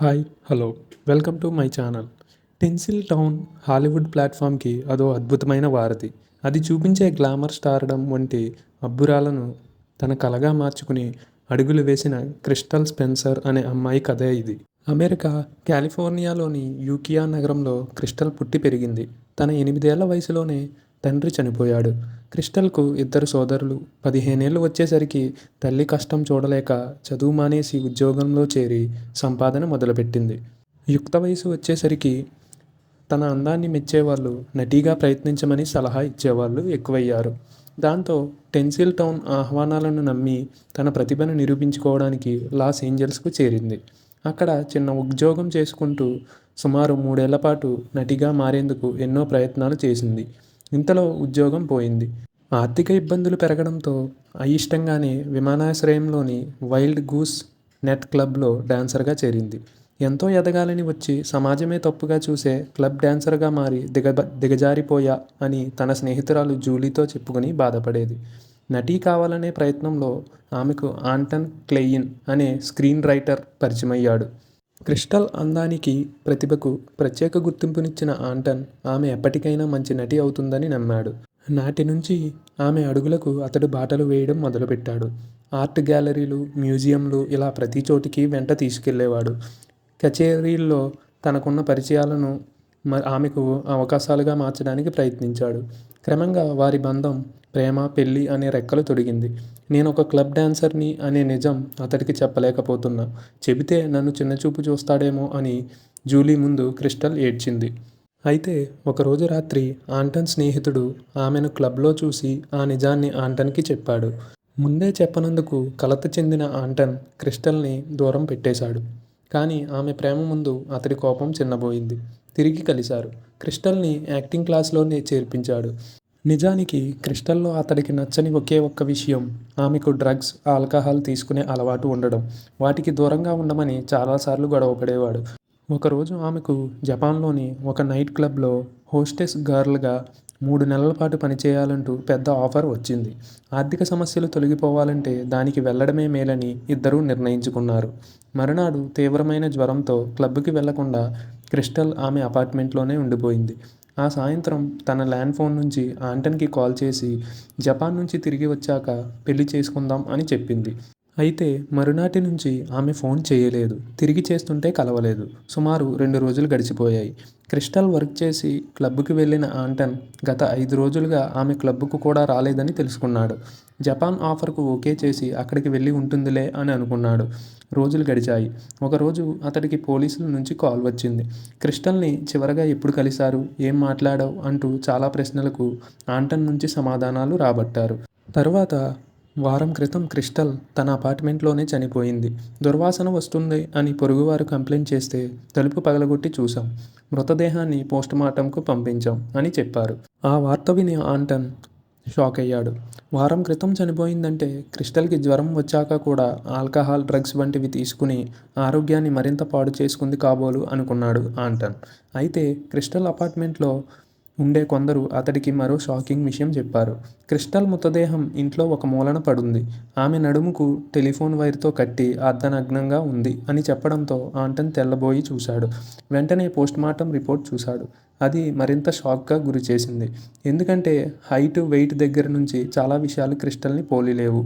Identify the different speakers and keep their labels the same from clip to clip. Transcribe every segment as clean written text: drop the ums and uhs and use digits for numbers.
Speaker 1: Hi hello welcome to my channel. Tinsel town Hollywood ప్లాట్ఫామ్కి అదో అద్భుతమైన వారధి. అది చూపించే గ్లామర్ స్టార్డమ్ వంటి అబ్బురాలను తన కలగా మార్చుకుని అడుగులు వేసిన క్రిస్టల్ స్పెన్సర్ అనే అమ్మాయి కథే ఇది. అమెరికా కాలిఫోర్నియాలోని యూకియా నగరంలో క్రిస్టల్ పుట్టి పెరిగింది. తన 8 ఏళ్ల వయసులోనే తండ్రి చనిపోయాడు. క్రిస్టల్కు 2 సోదరులు. 15 ఏళ్ళు వచ్చేసరికి తల్లి కష్టం చూడలేక చదువు మానేసి ఉద్యోగంలో చేరి సంపాదన మొదలుపెట్టింది. యుక్త వయసు వచ్చేసరికి తన అందాన్ని మెచ్చేవాళ్ళు నటిగా ప్రయత్నించమని సలహా ఇచ్చేవాళ్ళు ఎక్కువయ్యారు. దాంతో టెన్సిల్ టౌన్ ఆహ్వానాలను నమ్మి తన ప్రతిభను నిరూపించుకోవడానికి లాస్ ఏంజల్స్కు చేరింది. అక్కడ చిన్న ఉద్యోగం చేసుకుంటూ సుమారు 3 ఏళ్ల పాటు నటిగా మారేందుకు ఎన్నో ప్రయత్నాలు చేసింది. ఇంతలో ఉద్యోగం పోయింది. ఆర్థిక ఇబ్బందులు పెరగడంతో అయిష్టంగానే విమానాశ్రయంలోని వైల్డ్ గూస్ నెట్ క్లబ్లో డాన్సర్గా చేరింది. ఎంతో ఎదగాలని వచ్చి సమాజమే తప్పుగా చూసే క్లబ్ డాన్సర్గా మారి దిగజారిపోయా అని తన స్నేహితురాలు జూలీతో చెప్పుకుని బాధపడేది. నటి కావాలనే ప్రయత్నంలో ఆమెకు ఆంటన్ క్లెయిన్ అనే స్క్రీన్ రైటర్ పరిచయమయ్యాడు. క్రిస్టల్ అందానికి, ప్రతిభకు ప్రత్యేక గుర్తింపునిచ్చిన ఆంటన్ ఆమె ఎప్పటికైనా మంచి నటి అవుతుందని నమ్మాడు. నాటి నుంచి ఆమె అడుగులకు అతడు బాటలు వేయడం మొదలుపెట్టాడు. ఆర్ట్ గ్యాలరీలు, మ్యూజియంలు ఇలా ప్రతి చోటికి వెంట తీసుకెళ్లేవాడు. కచేరీల్లో తనకున్న పరిచయాలను ఆమెకు అవకాశాలుగా మార్చడానికి ప్రయత్నించాడు. క్రమంగా వారి బంధం ప్రేమ, పెళ్లి అనే రెక్కలు తొడిగింది. నేను ఒక క్లబ్ డాన్సర్ని అనే నిజం అతడికి చెప్పలేకపోతున్నా. చెబితే నన్ను చిన్నచూపు చూస్తాడేమో అని జూలీ ముందు క్రిస్టల్ ఏడ్చింది. అయితే ఒకరోజు రాత్రి ఆంటన్ స్నేహితుడు ఆమెను క్లబ్లో చూసి ఆ నిజాన్ని ఆంటన్కి చెప్పాడు. ముందే చెప్పనందుకు కలత చెందిన ఆంటన్ క్రిస్టల్ని దూరం పెట్టేశాడు. కానీ ఆమె ప్రేమ ముందు అతడి కోపం చిన్నబోయింది. తిరిగి కలిశారు. క్రిస్టల్ని యాక్టింగ్ క్లాస్లోనే చేర్పించాడు. నిజానికి క్రిస్టల్లో అతడికి నచ్చని ఒకే ఒక్క విషయం ఆమెకు డ్రగ్స్, ఆల్కహాల్ తీసుకునే అలవాటు ఉండడం. వాటికి దూరంగా ఉండమని చాలాసార్లు గొడవపడేవాడు. ఒకరోజు ఆమెకు జపాన్లోని ఒక నైట్ క్లబ్లో హోస్టెస్ గర్ల్గా 3 నెలల పాటు పనిచేయాలంటూ పెద్ద ఆఫర్ వచ్చింది. ఆర్థిక సమస్యలు తొలగిపోవాలంటే దానికి వెళ్లడమే మేలని ఇద్దరూ నిర్ణయించుకున్నారు. మరునాడు తీవ్రమైన జ్వరంతో క్లబ్కి వెళ్లకుండా క్రిస్టల్ ఆమె అపార్ట్మెంట్లోనే ఉండిపోయింది. ఆ సాయంత్రం తన ల్యాండ్ ఫోన్ నుంచి ఆంటన్కి కాల్ చేసి జపాన్ నుంచి తిరిగి వచ్చాక పెళ్లి చేసుకుందాం అని చెప్పింది. అయితే మరునాటి నుంచి ఆమె ఫోన్ చేయలేదు. తిరిగి చేస్తుంటే కలవలేదు. సుమారు 2 రోజులు గడిచిపోయాయి. క్రిస్టల్ వర్క్ చేసి క్లబ్కి వెళ్ళిన ఆంటన్ గత 5 రోజులుగా ఆమె క్లబ్కు కూడా రాలేదని తెలుసుకున్నాడు. జపాన్ ఆఫర్కు ఓకే చేసి అక్కడికి వెళ్ళి ఉంటుందిలే అని అనుకున్నాడు. రోజులు గడిచాయి. ఒకరోజు అతడికి పోలీసుల నుంచి కాల్ వచ్చింది. క్రిస్టల్ని చివరగా ఎప్పుడు కలిశారు, ఏం మాట్లాడావు అంటూ చాలా ప్రశ్నలకు ఆంటన్ నుంచి సమాధానాలు రాబట్టారు. తరువాత వారం క్రితం క్రిస్టల్ తన అపార్ట్మెంట్లోనే చనిపోయింది. దుర్వాసన వస్తుంది అని పొరుగువారు కంప్లైంట్ చేస్తే తలుపు పగలగొట్టి చూశాం. మృతదేహాన్ని పోస్టుమార్టంకు పంపించాం అని చెప్పారు. ఆ వార్త విని ఆంటన్ షాక్ అయ్యాడు. వారం క్రితం చనిపోయిందంటే క్రిస్టల్కి జ్వరం వచ్చాక కూడా ఆల్కహాల్, డ్రగ్స్ వంటివి తీసుకుని ఆరోగ్యాన్ని మరింత పాడు చేసుకుంది కాబోలు అనుకున్నాడు ఆంటన్. అయితే క్రిస్టల్ అపార్ట్మెంట్లో ఉండే కొందరు అతడికి మరో షాకింగ్ విషయం చెప్పారు. క్రిస్టల్ మృతదేహం ఇంట్లో ఒక మూలన పడుంది. ఆమె నడుముకు టెలిఫోన్ వైర్తో కట్టి అర్ధనగ్నంగా ఉంది అని చెప్పడంతో ఆంటన్ తెల్లబోయి చూశాడు. వెంటనే పోస్టుమార్టం రిపోర్ట్ చూశాడు. అది మరింత షాక్గా గురిచేసింది. ఎందుకంటే హైట్, వెయిట్ దగ్గర నుంచి చాలా విషయాలు క్రిస్టల్ని పోలిలేవు.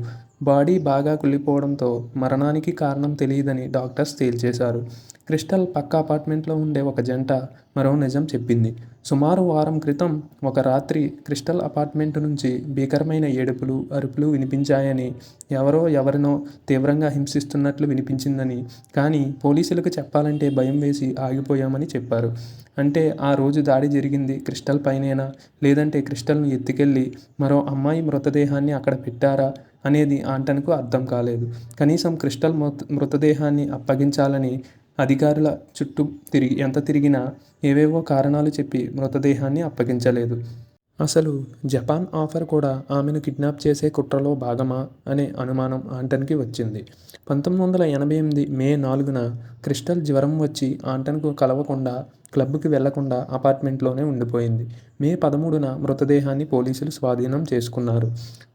Speaker 1: బాడీ బాగా కుళ్ళిపోవడంతో మరణానికి కారణం తెలియదని డాక్టర్స్ తేల్చేశారు. క్రిస్టల్ పక్క అపార్ట్మెంట్లో ఉండే ఒక జంట మరో నిజం చెప్పింది. సుమారు వారం క్రితం ఒక రాత్రి క్రిస్టల్ అపార్ట్మెంటు నుంచి భీకరమైన ఏడుపులు, అరుపులు వినిపించాయని, ఎవరో ఎవరినో తీవ్రంగా హింసిస్తున్నట్లు వినిపించిందని, కానీ పోలీసులకు చెప్పాలంటే భయం వేసి ఆగిపోయామని చెప్పారు. అంటే ఆ రోజు దాడి జరిగింది క్రిస్టల్ పైనేనా, లేదంటే క్రిస్టల్ను ఎత్తుకెళ్లి మరో అమ్మాయి మృతదేహాన్ని అక్కడ పెట్టారా అనేది ఆంటన్కు అర్థం కాలేదు. కనీసం క్రిస్టల్ మృతదేహాన్ని అప్పగించాలని అధికారుల చుట్టూ ఎంత తిరిగినా ఏవేవో కారణాలు చెప్పి మృతదేహాన్ని అప్పగించలేదు. అసలు జపాన్ ఆఫర్ కూడా ఆమెను కిడ్నాప్ చేసే కుట్రలో భాగమా అనే అనుమానం ఆంటన్కి వచ్చింది. 1988 మే 4న క్రిస్టల్ జ్వరం వచ్చి ఆంటన్కు కలవకుండా క్లబ్కి వెళ్లకుండా అపార్ట్మెంట్లోనే ఉండిపోయింది. మే 13న మృతదేహాన్ని పోలీసులు స్వాధీనం చేసుకున్నారు.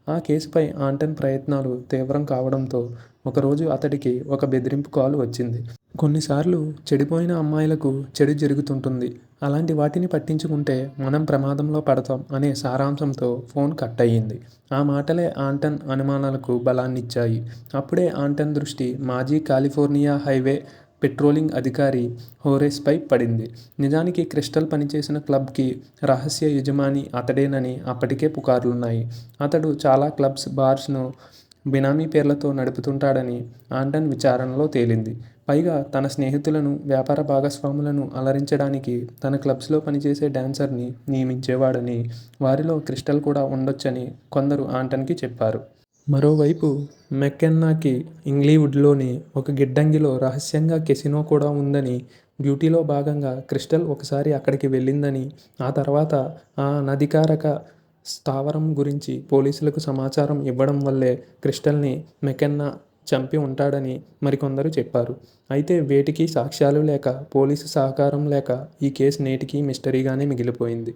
Speaker 1: ఆ కేసుపై ఆంటన్ ప్రయత్నాలు తీవ్రం కావడంతో ఒకరోజు అతడికి ఒక బెదిరింపు కాల్ వచ్చింది. కొన్నిసార్లు చెడిపోయిన అమ్మాయిలకు చెడు జరుగుతుంటుంది. అలాంటి వాటిని పట్టించుకుంటే మనం ప్రమాదంలో పడతాం అనే సారాంశంతో ఫోన్ కట్ అయ్యింది. ఆ మాటలే ఆంటన్ అనుమానాలకు బలాన్నిచ్చాయి. అప్పుడే ఆంటన్ దృష్టి మాజీ కాలిఫోర్నియా హైవే పెట్రోలింగ్ అధికారి హోరేస్పై పడింది. నిజానికి క్రిస్టల్ పనిచేసిన క్లబ్కి రహస్య యజమాని అతడేనని అప్పటికే పుకార్లున్నాయి. అతడు చాలా క్లబ్స్, బార్స్ను బినామీ పేర్లతో నడుపుతుంటాడని ఆంటన్ విచారణలో తేలింది. పైగా తన స్నేహితులను, వ్యాపార భాగస్వాములను అలరించడానికి తన క్లబ్స్లో పనిచేసే డాన్సర్ని నియమించేవాడని, వారిలో క్రిస్టల్ కూడా ఉండొచ్చని కొందరు ఆంటన్కి చెప్పారు. మరోవైపు మెక్కెన్నాకి ఇంగ్లీవుడ్లోని ఒక గిడ్డంగిలో రహస్యంగా కెసినో కూడా ఉందని, డ్యూటీలో భాగంగా క్రిస్టల్ ఒకసారి అక్కడికి వెళ్ళిందని, ఆ తర్వాత ఆ అనధికారిక స్థావరం గురించి పోలీసులకు సమాచారం ఇవ్వడం వల్లే క్రిస్టల్ని మెకెన్నా చంపి ఉంటాడని మరికొందరు చెప్పారు. అయితే వేటికి సాక్ష్యాలు లేక, పోలీసు సహకారం లేక ఈ కేసు నేటికీ మిస్టరీగానే మిగిలిపోయింది.